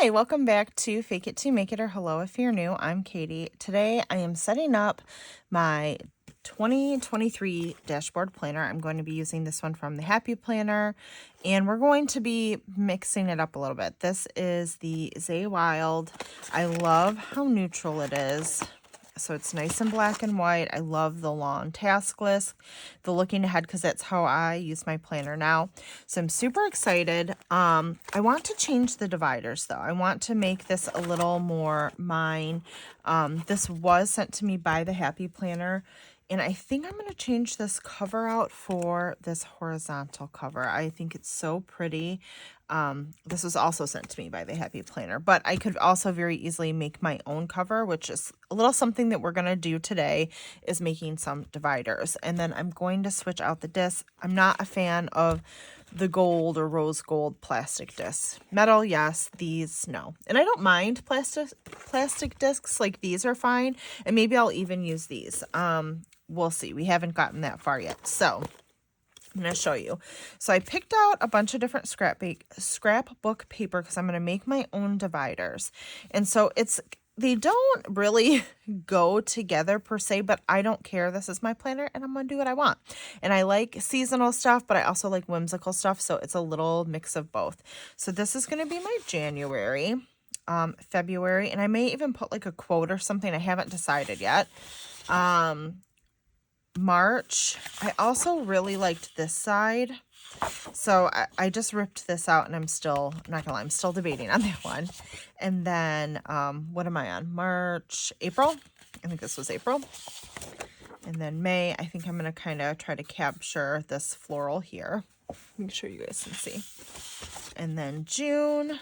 Hi, welcome back to Fake It to Make It, or hello if you're new. I'm Katie. Today I am setting up my 2023 dashboard planner. I'm going to be using this one from the Happy Planner, and we're going to be mixing it up a little bit. This is the Zay Wild. I love how neutral it is. So it's nice and black and white. I love the long task list, the looking ahead, because that's how I use my planner now. So I'm super excited. I want to change the dividers though. I want to make this a little more mine. This was sent to me by the Happy Planner, and I think I'm going to change this cover out for this horizontal cover. I think it's so pretty. This was also sent to me by the Happy Planner, but I could also very easily make my own cover, which is a little something that we're going to do today, is making some dividers. And then I'm going to switch out the discs. I'm not a fan of the gold or rose gold plastic discs. Metal, yes. These, no. And I don't mind plastic discs. Like, these are fine. And maybe I'll even use these. We'll see. We haven't gotten that far yet. So I'm going to show you. So I picked out a bunch of different scrapbook paper because I'm going to make my own dividers. And so they don't really go together per se, but I don't care. This is my planner and I'm going to do what I want. And I like seasonal stuff, but I also like whimsical stuff. So it's a little mix of both. So this is going to be my January, February, and I may even put like a quote or something. I haven't decided yet. March. I also really liked this side. So I just ripped this out, and I'm not gonna lie, I'm still debating on that one. And then, what am I on? March, April? I think this was April. And then May, I think I'm gonna kind of try to capture this floral here. Make sure you guys can see. And then June,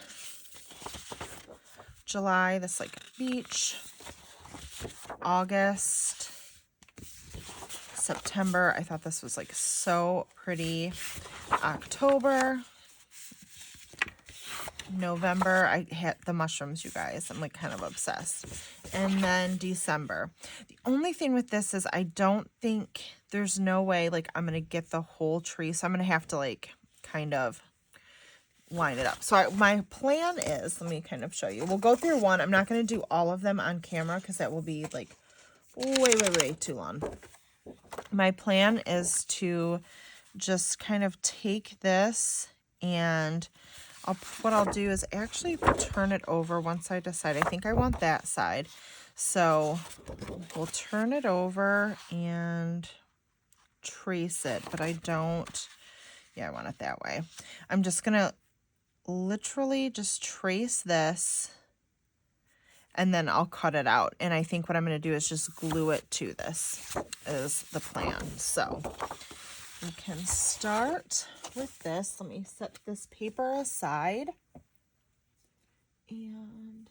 July, this like beach, August, September, I thought this was like so pretty. October, November, I hit the mushrooms, you guys. I'm like kind of obsessed. And then December. The only thing with this is I don't think, there's no way like I'm going to get the whole tree. So I'm going to have to like kind of line it up. So my plan is, let me kind of show you. We'll go through one. I'm not going to do all of them on camera because that will be like way too long. My plan is to just kind of take this, and what I'll do is actually turn it over once I decide. I think I want that side. So we'll turn it over and trace it, but I don't, yeah, I want it that way. I'm just going to literally just trace this, and then I'll cut it out. And I think what I'm going to do is just glue it to this is the plan. So we can start with this. Let me set this paper aside. And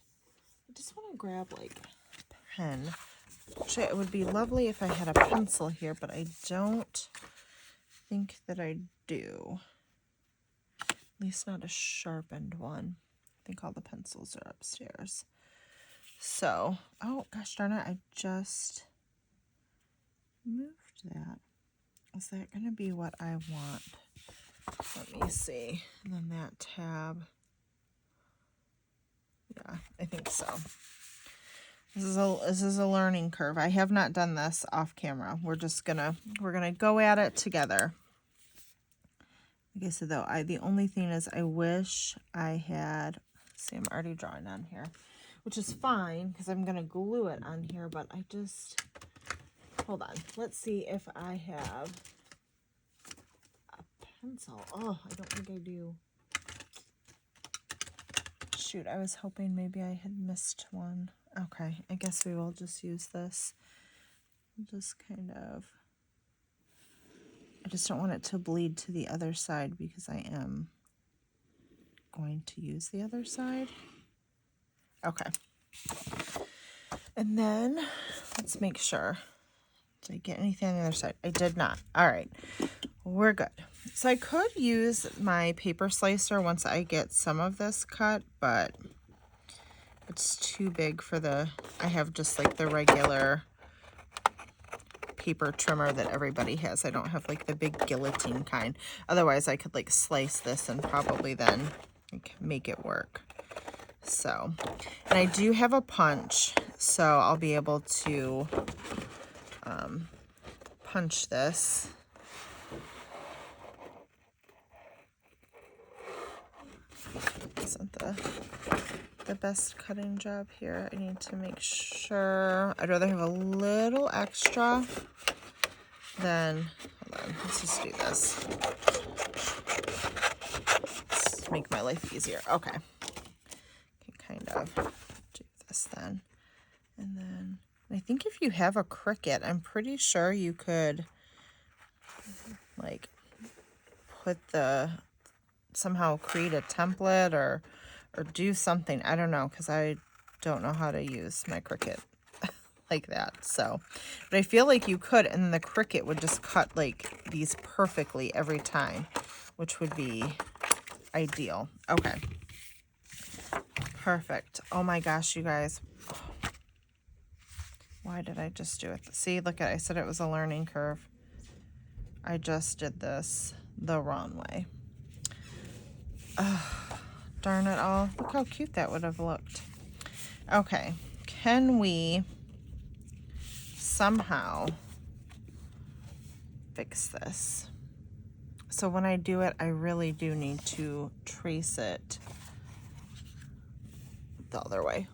I just want to grab like a pen. Actually, it would be lovely if I had a pencil here, but I don't think that I do. At least not a sharpened one. I think all the pencils are upstairs. So, oh gosh darn it, I just moved that. Is that going to be what I want? Let me see. And then that tab. Yeah, I think so. This is a learning curve. I have not done this off camera. We're gonna go at it together. Like I said though, the only thing is I wish I had, see, I'm already drawing on here, which is fine because I'm gonna glue it on here, but I just, hold on. Let's see if I have a pencil. Oh, I don't think I do. Shoot, I was hoping maybe I had missed one. Okay, I guess we will just use this. Just kind of, I just don't want it to bleed to the other side because I am going to use the other side. Okay. And then let's make sure. Did I get anything on the other side? I did not. All right, we're good. So I could use my paper slicer once I get some of this cut, but it's too big for I have just like the regular paper trimmer that everybody has. I don't have like the big guillotine kind. Otherwise I could like slice this and probably then like make it work. So, and I do have a punch, so I'll be able to punch this. Isn't the best cutting job here. I need to make sure. I'd rather have a little extra than, hold on, let's just do this. Let's make my life easier. Okay. Can kind of do this then. And then I think if you have a Cricut, I'm pretty sure you could like put somehow create a template or do something. I don't know, because I don't know how to use my Cricut like that. So, but I feel like you could, and then the Cricut would just cut like these perfectly every time, which would be ideal. Okay. Perfect. Oh my gosh, you guys. Why did I just do it? See, look at, I said it was a learning curve. I just did this the wrong way. Darn it all. Look how cute that would have looked. Okay. Can we somehow fix this? So when I do it, I really do need to trace it the other way.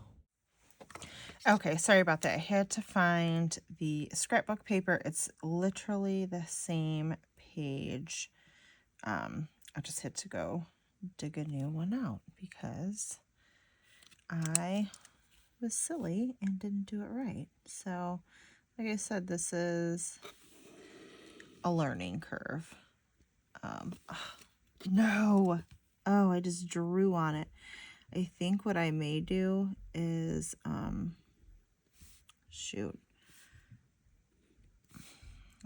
Okay, sorry about that. I had to find the scrapbook paper. It's literally the same page. I just had to go dig a new one out because I was silly and didn't do it right. So, like I said, this is a learning curve. No. Oh, I just drew on it. I think what I may do is, shoot.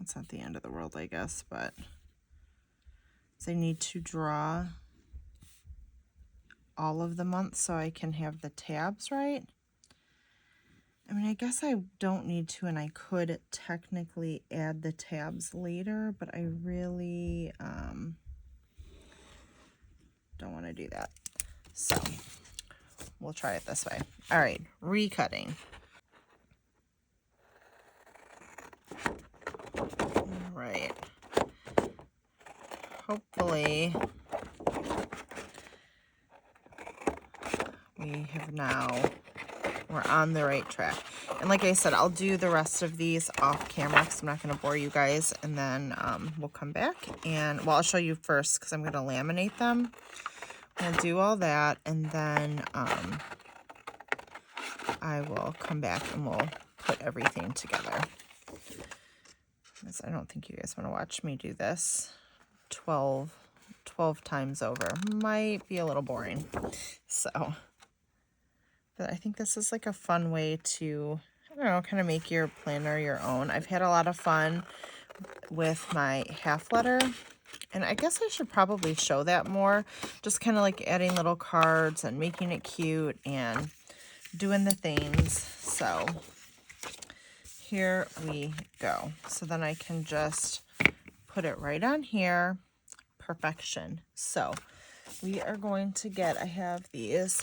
It's not the end of the world, I guess, but I need to draw all of the months so I can have the tabs right. I mean, I guess I don't need to, and I could technically add the tabs later, but I really don't want to do that. So we'll try it this way. All right, recutting. All right. Hopefully we have now, we're on the right track. And like I said, I'll do the rest of these off camera because I'm not going to bore you guys. And then we'll come back and, well, I'll show you first because I'm going to laminate them. We'll do all that, and then I will come back and we'll put everything together. Because I don't think you guys want to watch me do this 12 times over. Might be a little boring. So, but I think this is like a fun way to, I don't know, kind of make your planner your own. I've had a lot of fun with my half letter. And I guess I should probably show that more. Just kind of like adding little cards and making it cute and doing the things. So here we go. So then I can just put it right on here. Perfection. So we are going to get, I have these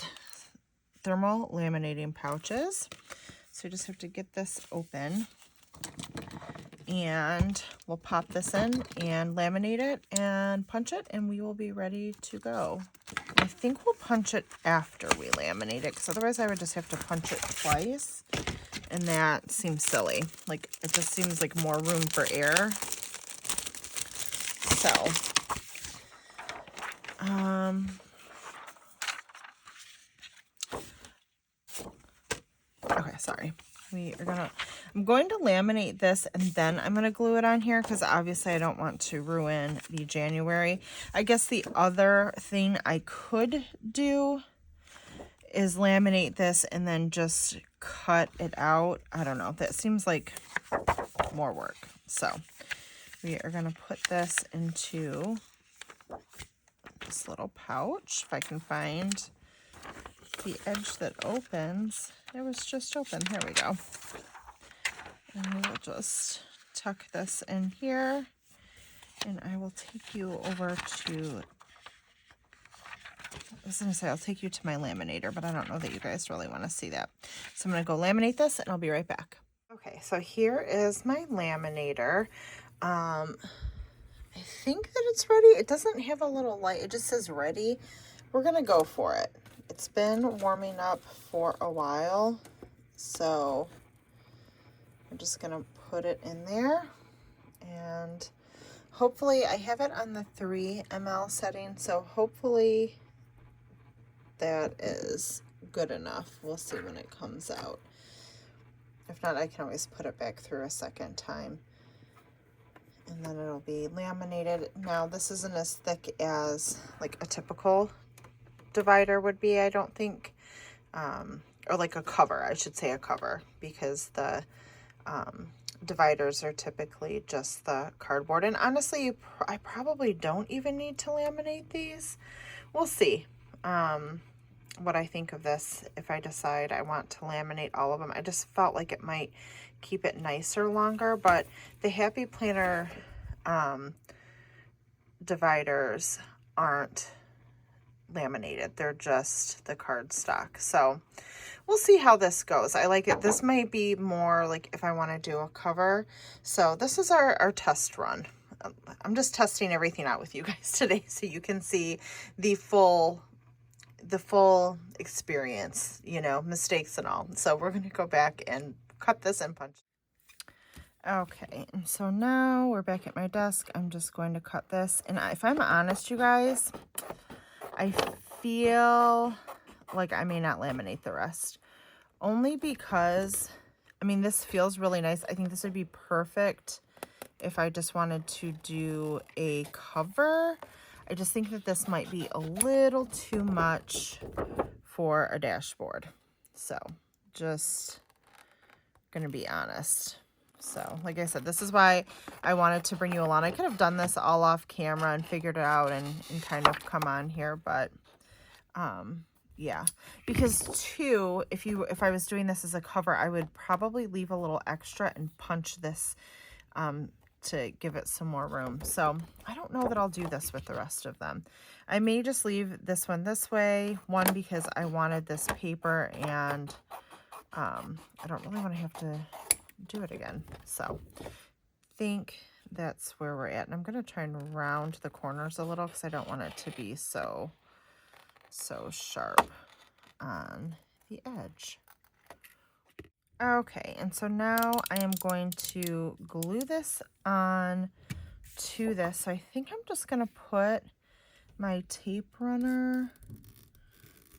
thermal laminating pouches. So you just have to get this open. And we'll pop this in and laminate it and punch it, and we will be ready to go. I think we'll punch it after we laminate it, because otherwise I would just have to punch it twice, and that seems silly. Like, it just seems like more room for error. So, okay, sorry. I'm going to laminate this and then I'm going to glue it on here because obviously I don't want to ruin the January. I guess the other thing I could do is laminate this and then just cut it out. I don't know. That seems like more work. So we are going to put this into this little pouch. If I can find the edge that opens. It was just open. Here we go. And we will just tuck this in here. And I will take you over to was going to say I'll take you to my laminator, but I don't know that you guys really want to see that. So I'm going to go laminate this and I'll be right back. Okay, so here is my laminator. I think that it's ready. It doesn't have a little light. It just says ready. We're going to go for it. It's been warming up for a while. So I'm just going to put it in there. And hopefully I have it on the 3 ml setting. So hopefully that is good enough. We'll see when it comes out. If not, I can always put it back through a second time. And then it'll be laminated. Now, this isn't as thick as like a typical divider would be, I don't think. Or like a cover, I should say a cover, because the dividers are typically just the cardboard. And honestly, I probably don't even need to laminate these. We'll see what I think of this if I decide I want to laminate all of them. I just felt like it might keep it nicer longer, but the Happy Planner dividers aren't laminated. They're just the cardstock. So we'll see how this goes. I like it. This might be more like if I want to do a cover. So this is our test run. I'm just testing everything out with you guys today so you can see the full experience, you know, mistakes and all. So we're going to go back and cut this and punch. Okay, and so now we're back at my desk. I'm just going to cut this. And if I'm honest, you guys, I feel like I may not laminate the rest. Only because, I mean, this feels really nice. I think this would be perfect if I just wanted to do a cover. I just think that this might be a little too much for a dashboard. So, just gonna be honest. So, like I said, this is why I wanted to bring you along. I could have done this all off camera and figured it out and kind of come on here, but yeah, because too, if I was doing this as a cover, I would probably leave a little extra and punch this to give it some more room. So I don't know that I'll do this with the rest of them. I may just leave this one this way, one because I wanted this paper, and I don't really want to have to do it again. So I think that's where we're at. And I'm going to try and round the corners a little because I don't want it to be so sharp on the edge. Okay, and so now I am going to glue this on to this. So I think I'm just going to put my tape runner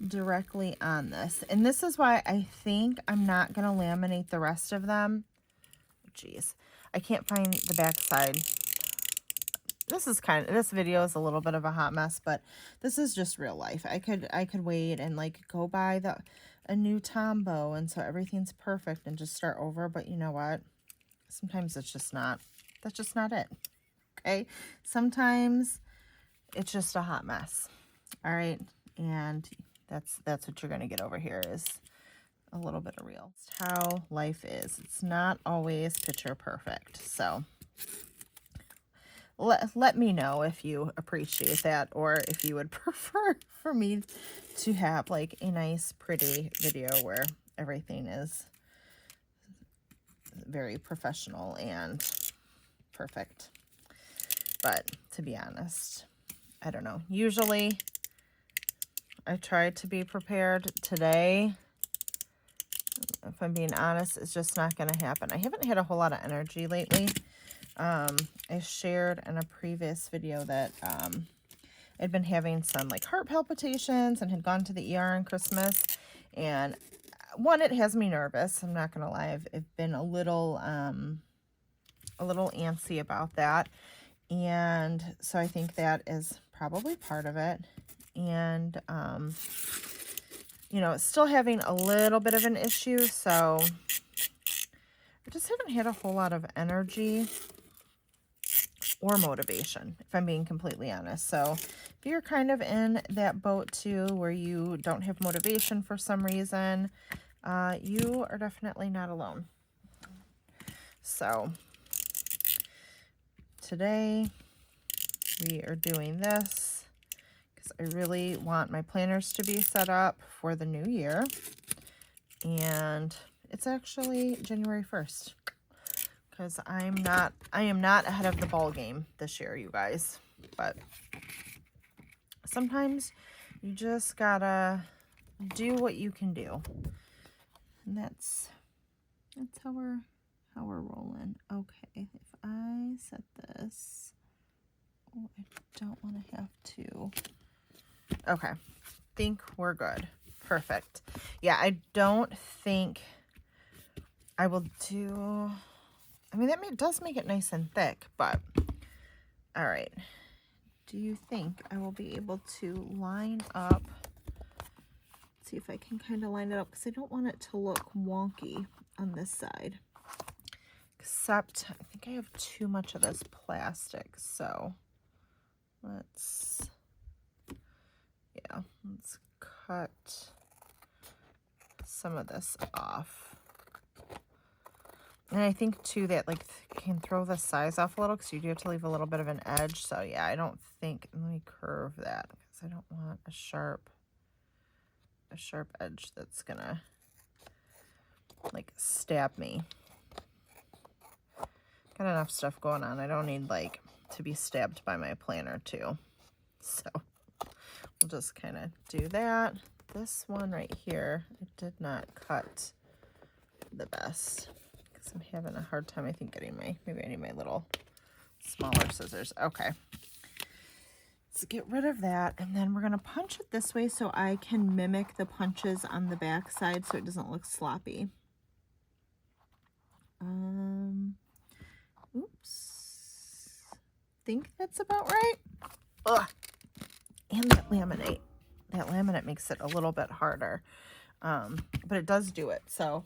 directly on this. And this is why I think I'm not going to laminate the rest of them. Jeez, I can't find the back side. This video is a little bit of a hot mess, but this is just real life. I could wait and like go buy a new Tombow, and so everything's perfect and just start over. But you know what? Sometimes it's just not. That's just not it. Okay. Sometimes it's just a hot mess. All right. And that's what you're going to get over here is a little bit of real. It's how life is. It's not always picture perfect. So let me know if you appreciate that, or if you would prefer for me to have like a nice pretty video where everything is very professional and perfect. But to be honest, I don't know. Usually I try to be prepared. Today, if I'm being honest, it's just not going to happen. I haven't had a whole lot of energy lately. I shared in a previous video that I'd been having some like heart palpitations and had gone to the ER on Christmas. And one, it has me nervous. I'm not going to lie. I've been a little antsy about that. And so I think that is probably part of it. And, you know, still having a little bit of an issue. So I just haven't had a whole lot of energy or motivation, if I'm being completely honest. So if you're kind of in that boat too, where you don't have motivation for some reason, you are definitely not alone. So today we are doing this because because I really want my planners to be set up for the new year. And it's actually January 1st because I am not ahead of the ball game this year, you guys. But sometimes you just gotta do what you can do. And that's how we're rolling. Okay, if I set this, oh, I don't want to have to. Okay, think we're good. Perfect. Yeah, I don't think I will do, I mean, does make it nice and thick, but all right. Do you think I will be able to line up? See if I can kind of line it up because I don't want it to look wonky on this side. Except I think I have too much of this plastic, so let's cut some of this off. And I think too that like can throw the size off a little because you do have to leave a little bit of an edge. So yeah, I don't think, let me curve that because I don't want a sharp edge that's gonna like stab me. Got enough stuff going on. I don't need like to be stabbed by my planner too. So we'll just kind of do that. This one right here, I did not cut the best because I'm having a hard time, I think, getting maybe I need my little smaller scissors. Okay. Let's get rid of that. And then we're going to punch it this way so I can mimic the punches on the back side so it doesn't look sloppy. Oops. Think that's about right. Ugh. And that laminate makes it a little bit harder. But it does do it. So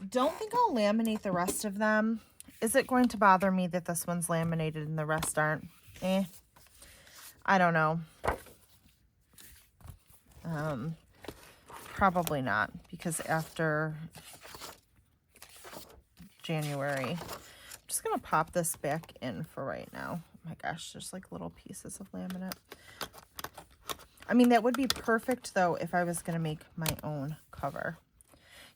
don't think I'll laminate the rest of them. Is it going to bother me that this one's laminated and the rest aren't? I don't know. Probably not, because after January, I'm just going to pop this back in for right now. Oh my gosh, there's like little pieces of laminate. I mean, that would be perfect though if I was going to make my own cover.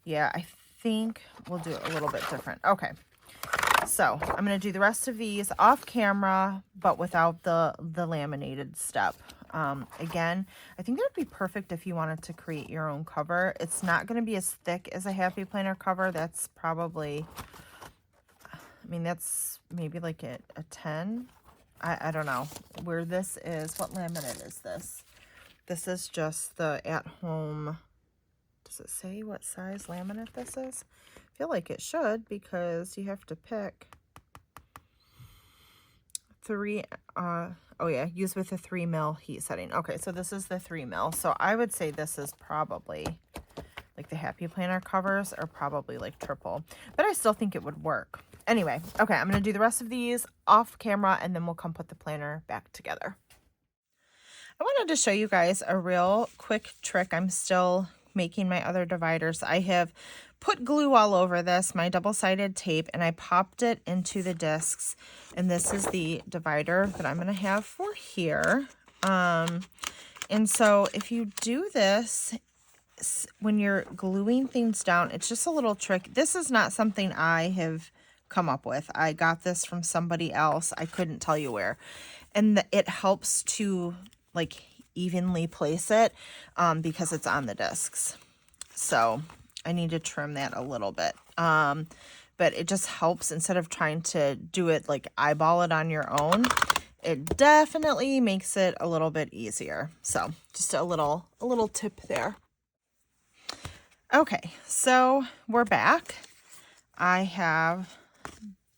Yeah, I think we'll do it a little bit different. Okay. So I'm going to do the rest of these off camera, but without the laminated step. Again, I think that would be perfect if you wanted to create your own cover. It's not going to be as thick as a Happy Planner cover. That's probably, I mean, that's maybe like a 10. I don't know where this is. What laminate is this? This is just the at-home. Does it say what size laminate this is? I feel like it should because you have to pick 3, oh yeah, use with a 3 mil heat setting. Okay, so this is the 3 mil. So I would say this is probably, like the Happy Planner covers are probably like triple, but I still think it would work. Anyway, okay, I'm going to do the rest of these off camera and then we'll come put the planner back together. I wanted to show you guys a real quick trick. I'm still making my other dividers. I have put glue all over this, my double-sided tape, and I popped it into the discs. And this is the divider that I'm going to have for here. And so if you do this, when you're gluing things down, it's just a little trick. This is not something I have come up with. I got this from somebody else. I couldn't tell you where. And it helps to like evenly place it because it's on the discs. So I need to trim that a little bit. But it just helps instead of trying to do it like eyeball it on your own. It definitely makes it a little bit easier. So just a little tip there. Okay, so we're back. I have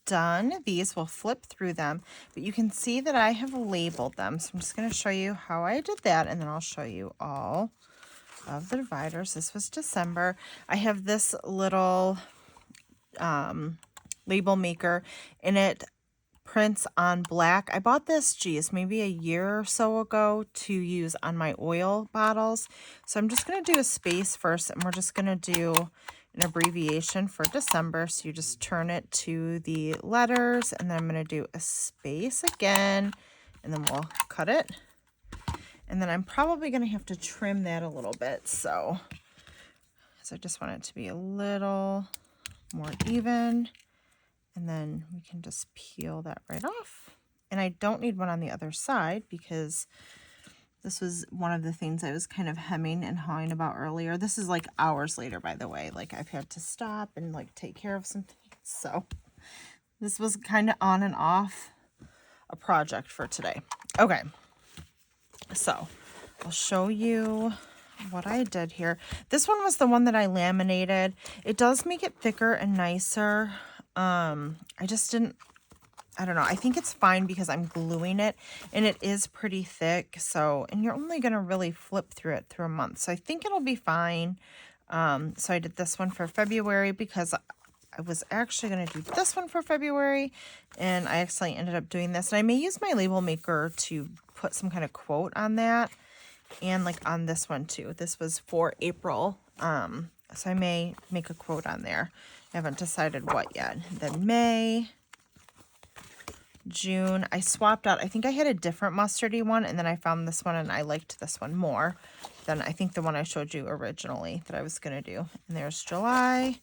done these. We'll flip through them, but you can see that I have labeled them. So I'm just going to show you how I did that, and then I'll show you all of the dividers. This was December. I have this little label maker, and it prints on black. I bought this, geez, maybe a year or so ago to use on my oil bottles. So I'm just going to do a space first, and we're just going to do an abbreviation for December. So you just turn it to the letters, and then I'm going to do a space again, and then we'll cut it. And then I'm probably going to have to trim that a little bit. So I just want it to be a little more even. And then we can just peel that right off. And I don't need one on the other side because this was one of the things I was kind of hemming and hawing about earlier. This is like hours later, by the way. Like I've had to stop and like take care of some things. So this was kind of on and off a project for today. Okay. So I'll show you what I did here. This one was the one that I laminated. It does make it thicker and nicer. I just didn't, I don't know. I think it's fine because I'm gluing it and it is pretty thick. So, and you're only going to really flip through it through a month. So I think it'll be fine. So I did this one for February because I was actually going to do this one for February and I actually ended up doing this. And I may use my label maker to put some kind of quote on that and like on this one too. This was for April. So I may make a quote on there. I haven't decided what yet. Then May, June, I swapped out. I think I had a different mustardy one and then I found this one and I liked this one more than I think the one I showed you originally that I was going to do. And there's July.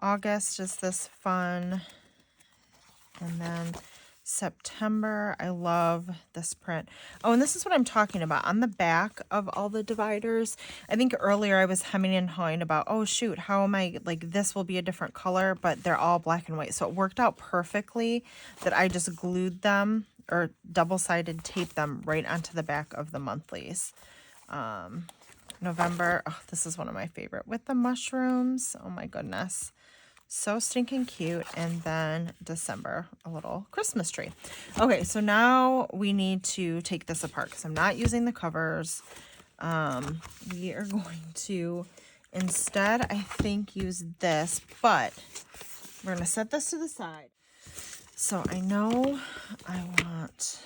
August is this fun. And then September, I love this print. Oh, and this is what I'm talking about. On the back of all the dividers, I think earlier I was hemming and hawing about, oh shoot, how am I, like this will be a different color, but they're all black and white. So it worked out perfectly that I just glued them or double-sided taped them right onto the back of the monthlies. November, oh, this is one of my favorite with the mushrooms. Oh my goodness. So stinking cute. And then December, a little Christmas tree. Okay, so now we need to take this apart because I'm not using the covers. We are going to instead, I think, use this, but we're going to set this to the side. So I know I want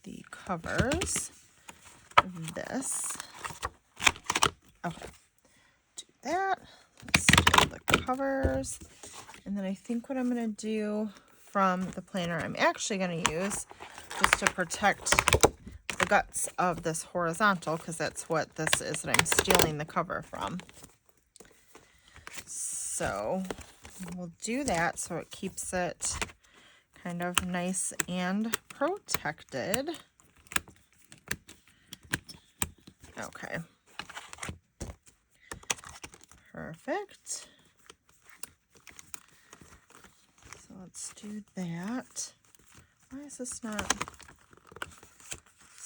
the covers of this. Okay, do that. Let's do the covers. And then I think what I'm going to do from the planner I'm actually going to use just to protect the guts of this horizontal, because that's what this is that I'm stealing the cover from. So we'll do that so it keeps it kind of nice and protected. Okay. Perfect. So let's do that. Why is this not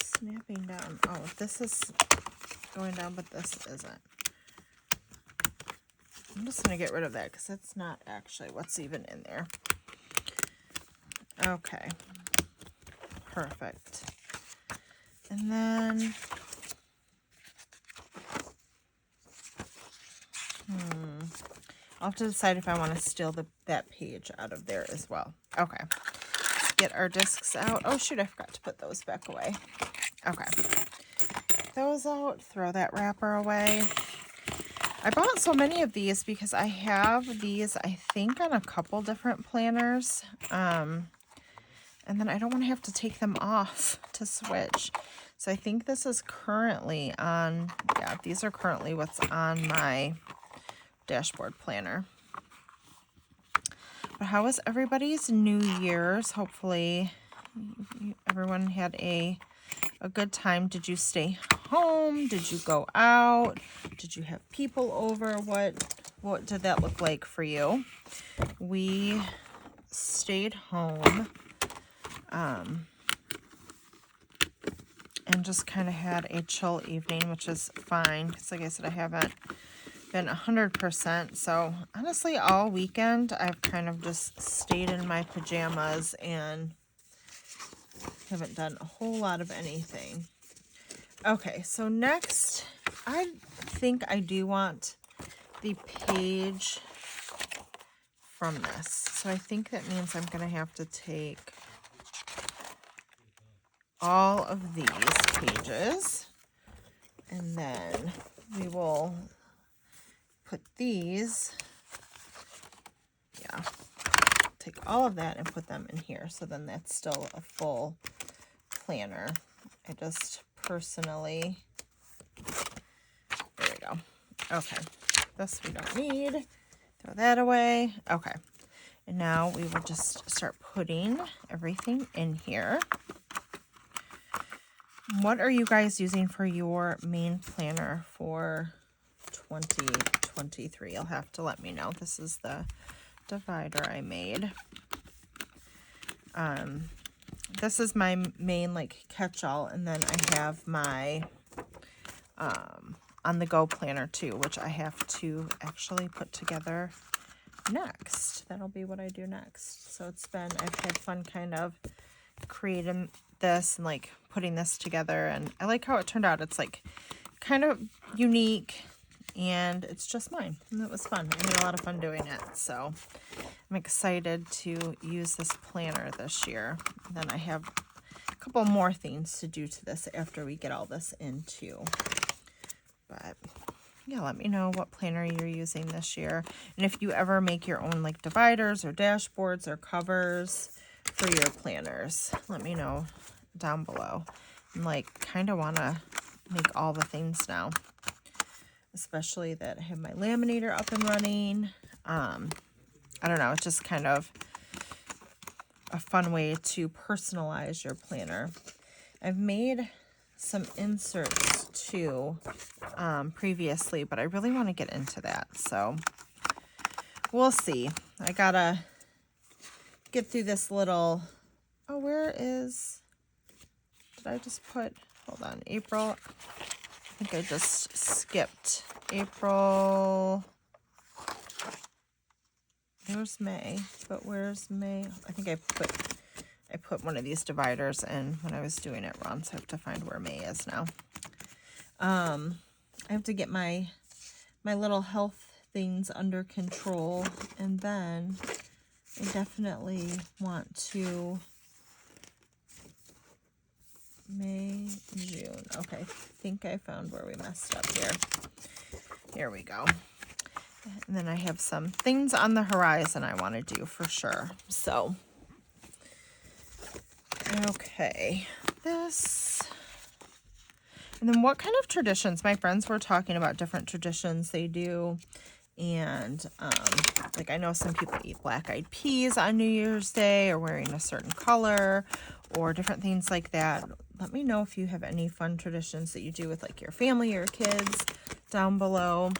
snapping down? Oh, this is going down, but this isn't. I'm just going to get rid of that because that's not actually what's even in there. Okay. Perfect. And then I'll have to decide if I want to steal that page out of there as well. Okay. Let's get our discs out. Oh, shoot, I forgot to put those back away. Okay. Get those out. Throw that wrapper away. I bought so many of these because I have these, I think, on a couple different planners. And then I don't want to have to take them off to switch. So I think this is currently on, yeah, these are currently what's on my dashboard planner. But how was everybody's New Year's? Hopefully everyone had a good time. Did you stay home? Did you go out? Did you have people over? What did that look like for you? We stayed home and just kind of had a chill evening, which is fine because, like I said, I haven't been 100%. So honestly, all weekend I've kind of just stayed in my pajamas and haven't done a whole lot of anything. Okay, so next, I think I do want the page from this. So I think that means I'm going to have to take all of these pages and then we will put these, yeah, take all of that and put them in here. So then that's still a full planner. I just personally. There we go. Okay, this we don't need. Throw that away. Okay, and now we will just start putting everything in here. What are you guys using for your main planner for 2023? You'll have to let me know. This is the divider I made. This is my main like catch-all, and then I have my on-the-go planner too, which I have to actually put together next. That'll be what I do next. So I've had fun kind of creating this and like putting this together, and I like how it turned out. It's like kind of unique, and it's just mine, and it was fun. I had a lot of fun doing it, so I'm excited to use this planner this year. And then I have a couple more things to do to this after we get all this into. But yeah, let me know what planner you're using this year, and if you ever make your own like dividers or dashboards or covers for your planners, let me know down below. I'm like kind of want to make all the things now, especially that I have my laminator up and running. I don't know, it's just kind of a fun way to personalize your planner. I've made some inserts too previously, but I really want to get into that, so we'll see. I gotta get through this little, oh, where is, did I just put, hold on, April, I think I just skipped April. There's May, but where's May? I think I put one of these dividers in when I was doing it wrong, so I have to find where May is now. I have to get my little health things under control, and then I definitely want to May, June. Okay, I think I found where we messed up here. Here we go. And then I have some things on the horizon I want to do for sure. So, okay, this. And then what kind of traditions? My friends were talking about different traditions they do. And like I know some people eat black-eyed peas on New Year's Day, or wearing a certain color, or different things like that. Let me know if you have any fun traditions that you do with like your family or kids down below.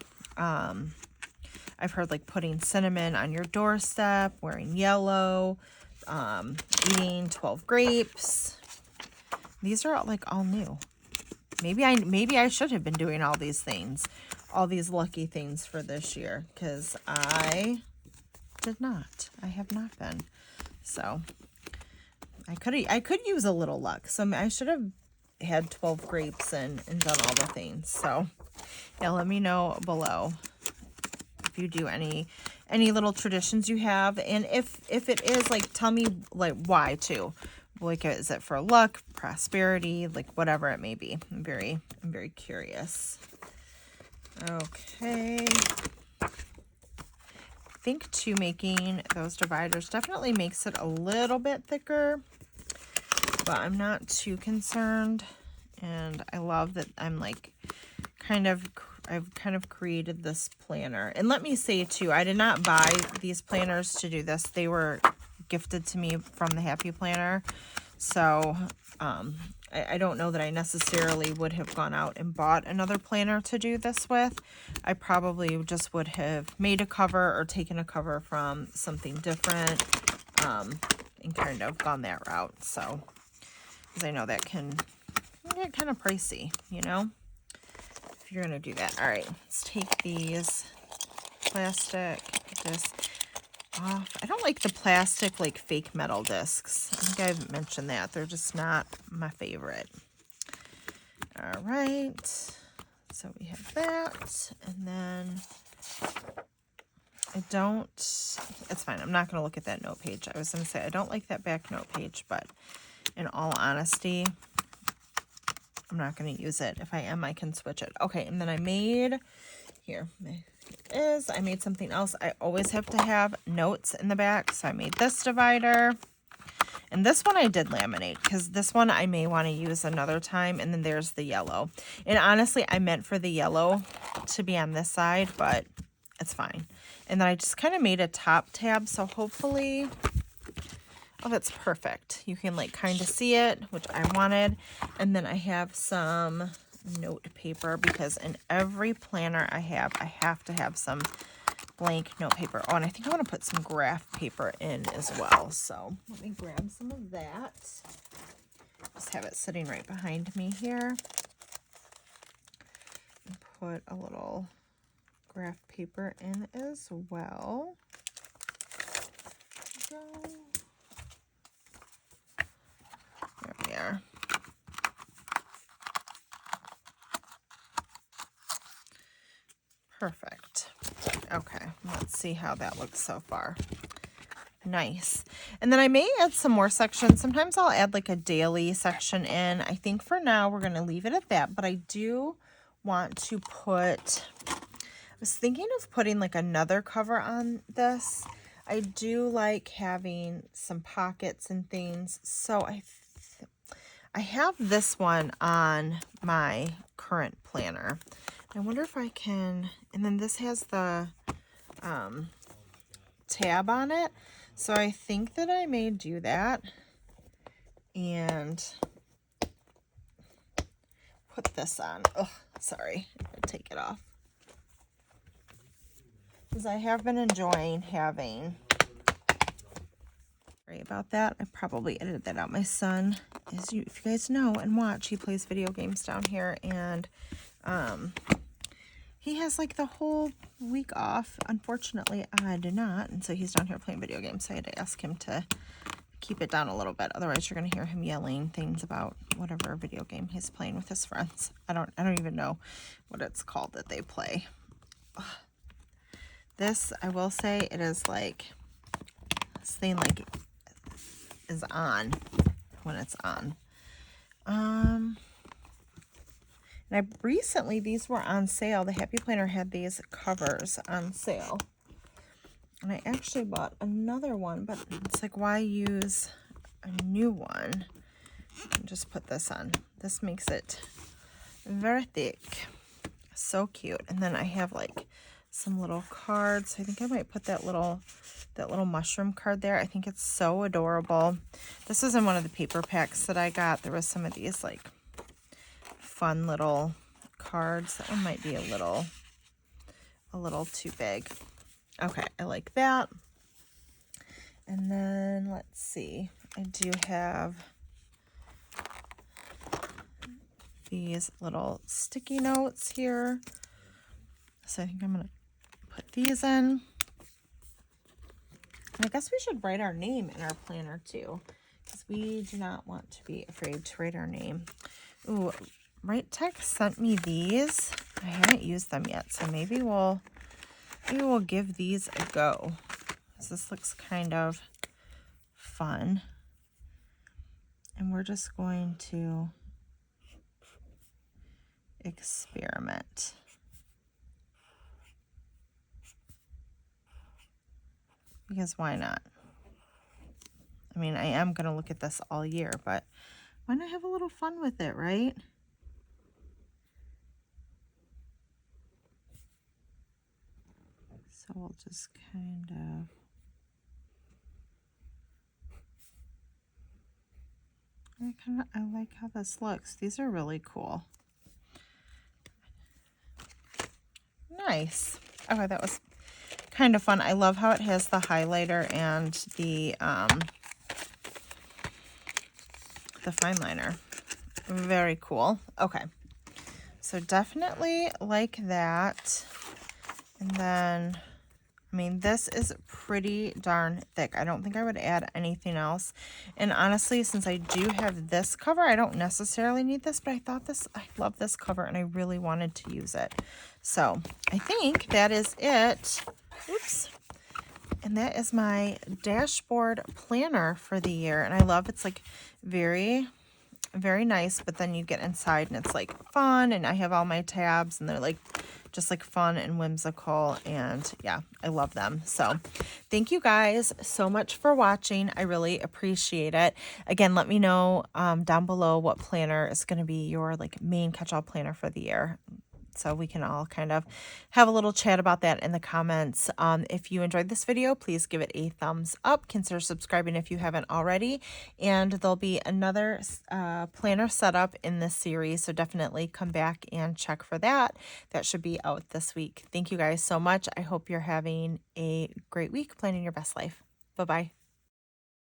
I've heard like putting cinnamon on your doorstep, wearing yellow, eating 12 grapes. These are all new. Maybe I should have been doing all these things, all these lucky things for this year, because I did not. I have not been. So I could use a little luck. So I should have had 12 grapes and done all the things. So yeah, let me know below if you do any little traditions you have, and if it is, like, tell me like why too. Like, is it for luck, prosperity, like whatever it may be. I'm very curious. Okay. I think too, making those dividers definitely makes it a little bit thicker, but I'm not too concerned. And I love that I'm like I've kind of created this planner. And let me say too, I did not buy these planners to do this. They were gifted to me from the Happy Planner. So I don't know that I necessarily would have gone out and bought another planner to do this with. I probably just would have made a cover or taken a cover from something different and kind of gone that route. So, because I know that can get kind of pricey, you know, if you're going to do that. All right, let's take these plastic discs off. I don't like the plastic, like, fake metal discs. I think I've mentioned that. They're just not my favorite. All right, so we have that, and then I don't, it's fine. I'm not going to look at that note page. I was going to say I don't like that back note page, but in all honesty, I'm not going to use it. If I am, I can switch it. Okay, and then I made, here it is, I made something else. I always have to have notes in the back, so I made this divider. And this one I did laminate because this one I may want to use another time. And then there's the yellow. And honestly, I meant for the yellow to be on this side, but it's fine. And then I just kind of made a top tab. So hopefully, oh, that's perfect. You can like kind of see it, which I wanted. And then I have some note paper because in every planner I have to have some blank note paper. Oh, and I think I want to put some graph paper in as well. So let me grab some of that. Just have it sitting right behind me here. And put a little graph paper in as well. There we are. Perfect. Okay, let's see how that looks so far. Nice. And then I may add some more sections. Sometimes I'll add like a daily section in. I think for now we're going to leave it at that, but I do want to put, I was thinking of putting like another cover on this. I do like having some pockets and things. So I have this one on my current planner. I wonder if I can, and then this has the tab on it. So I think that I may do that and put this on. Oh, sorry, I'll take it off. Because I have been enjoying having, sorry about that. I probably edited that out. My son, if you guys know and watch, he plays video games down here, and he has like the whole week off. Unfortunately, I do not. And so he's down here playing video games. So I had to ask him to keep it down a little bit. Otherwise, you're going to hear him yelling things about whatever video game he's playing with his friends. I don't even know what it's called that they play. Ugh. This, I will say, it is like, this thing like is on when it's on. And I recently, these were on sale. The Happy Planner had these covers on sale. And I actually bought another one, but it's like, why use a new one? And just put this on. This makes it very thick. So cute. And then I have like some little cards. I think I might put that little mushroom card there. I think it's so adorable. This was in one of the paper packs that I got. There was some of these like fun little cards. That one might be a little too big. Okay, I like that. And then let's see. I do have these little sticky notes here. So I think I'm going to put these in. And I guess we should write our name in our planner too, because we do not want to be afraid to write our name. Ooh, Right Tech sent me these. I haven't used them yet, so maybe we'll give these a go. This looks kind of fun. And we're just going to experiment. Because why not? I mean, I am going to look at this all year, but why not have a little fun with it, right? So we'll just kind of I like how this looks. These are really cool. Nice. Okay, that was kind of fun. I love how it has the highlighter and the fine liner. Very cool. Okay. So definitely like that. And then, I mean, this is pretty darn thick. I don't think I would add anything else. And honestly, since I do have this cover, I don't necessarily need this, but I love this cover and I really wanted to use it. So I think that is it. Oops. And that is my dashboard planner for the year. And I love it's like very very nice, but then you get inside and it's like fun, and I have all my tabs and they're like just like fun and whimsical, and yeah, I love them. So thank you guys so much for watching. I really appreciate it. Again, let me know down below what planner is going to be your like main catch-all planner for the year, so we can all kind of have a little chat about that in the comments. If you enjoyed this video, please give it a thumbs up. Consider subscribing if you haven't already. And there'll be another planner setup in this series, so definitely come back and check for that. That should be out this week. Thank you guys so much. I hope you're having a great week planning your best life. Bye-bye.